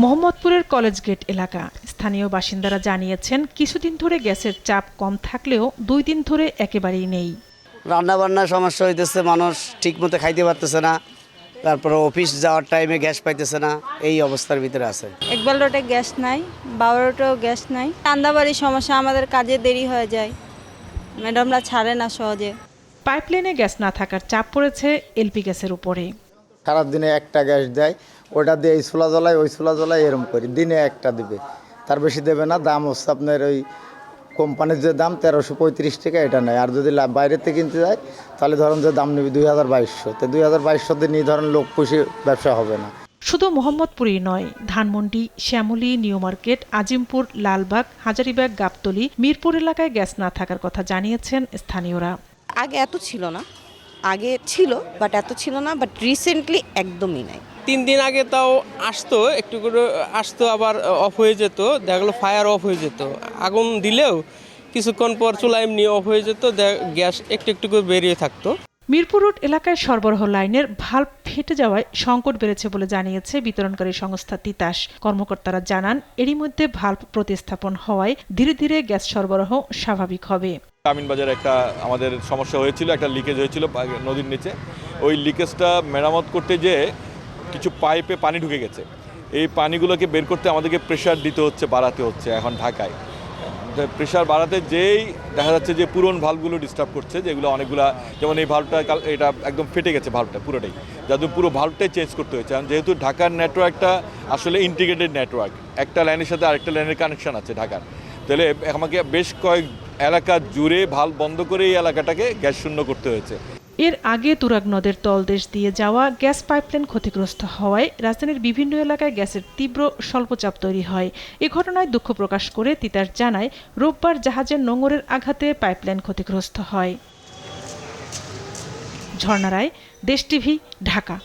মোহাম্মদপুরের college gate এলাকা। স্থানীয় বাসিন্দারা জানিয়েছেন, কিছুদিন ধরে গ্যাসের চাপ কম থাকলেও 2 দিন ধরে একেবারেই নেই। রান্না বান্নার সমস্যা হইতেছে, মানুষ ঠিক মতো খাইতে পারতেছে না, তারপরে অফিস যাওয়ার টাইমে গ্যাস পাইতেছে না, এই অবস্থার ভিতরে আছে। একবার রোডে গ্যাস নাই, 12 রোডেও গ্যাস নাই। রান্নাবাড়ির সমস্যা, আমাদের কাজে দেরি হয়ে যায়, ম্যাডামরা ছাড়ে না সহজে। পাইপলাইনে গ্যাস না থাকার চাপ পড়েছে এলপি গ্যাসের উপরে। সারাদিনে একটা গ্যাস দেয়, ওটা দিয়ে এই চুলা জ্বলাই ওই চুলা জ্বলাই এরম করি, দিনে একটা দিবে, তার বেশি দেবে না। দাম হচ্ছে আপনার ওই কোম্পানির যে দাম 1335 টাকা, এটা নেয়। আর যদি বাইরের থেকে কিনতে যায় তাহলে ধরেন যে দাম নেবে 2200, তো 2200 দিয়ে নিয়ে ধরেন লোক পুষে ব্যবসা হবে না। শুধু মোহাম্মদপুরই নয়, ধানমন্ডি, শ্যামলী, নিউ মার্কেট, আজিমপুর, লালবাগ, হাজারীবাগ, গাবতলী, মিরপুর এলাকায় গ্যাস না থাকার কথা জানিয়েছেন স্থানীয়রা। আগে এত ছিল না, আগে ছিল বাট এত ছিল না, বাট রিসেন্টলি একদমই নাই। 3 দিন আগে তাও আসতো, একটু করে আসতো, আবার অফ হয়ে যেত, দেখা গেলো ফায়ার অফ হয়ে যেত। আগুন দিলেও কিছুক্ষণ পর চুলা এমনি অফ হয়ে যেত, গ্যাস একটু একটু করে বেরিয়ে থাকতো। মিরপুর রোড এলাকায় সরবরাহ লাইনের ভাল্ব ফেটে যাওয়ায় সংকট বেড়েছে বলে জানিয়েছে বিতরণকারী সংস্থা তিতাস। কর্মকর্তারা জানান, এরই মধ্যে ভাল্ব প্রতিস্থাপন হওয়ায় ধীরে ধীরে গ্যাস সরবরাহ স্বাভাবিক হবে। আমিনবাজারে একটা আমাদের সমস্যা হয়েছিল, একটা লিকেজ হয়েছিল নদীর নিচে। ওই লিকেজটা মেরামত করতে যেয়ে কিছু পাইপে পানি ঢুকে গেছে। এই পানিগুলোকে বের করতে আমাদেরকে প্রেশার দিতে হচ্ছে, বাড়াতে হচ্ছে। এখন ঢাকায় প্রেশার বাড়াতে যেই দেখা যাচ্ছে যে পুরনো ভাল্বগুলো ডিস্টার্ব করছে, যেগুলো অনেকগুলা, যেমন এই ভাল্বটা এটা একদম ফেটে গেছে, ভাল্বটা পুরোটাই, যাদের পুরো ভাল্বটাই চেঞ্জ করতে হয়েছে। যেহেতু ঢাকার নেটওয়ার্কটা আসলে ইন্টিগ্রেটেড নেটওয়ার্ক, একটা লাইনের সাথে আরেকটা লাইনের কানেকশন আছে ঢাকার, তাহলে আমাকে বেশ কয়েক এলাকা জুড়ে ভাল্ব বন্ধ করে এই এলাকাটাকে গ্যাস শূন্য করতে হয়েছে। এর আগে তুরাগ নদের তলদেশ দিয়ে যাওয়া গ্যাস পাইপলাইন ক্ষতিগ্রস্ত হওয়ায় রাজধানীর বিভিন্ন এলাকায় গ্যাসের তীব্র স্বল্পচাপ তৈরি হয়। এ ঘটনায় দুঃখ প্রকাশ করে তিতাস জানায়, রোববার জাহাজের নোঙরের আঘাতে পাইপলাইন ক্ষতিগ্রস্ত হয়। ঝর্ণা রায়, দেশ টিভি, ঢাকা।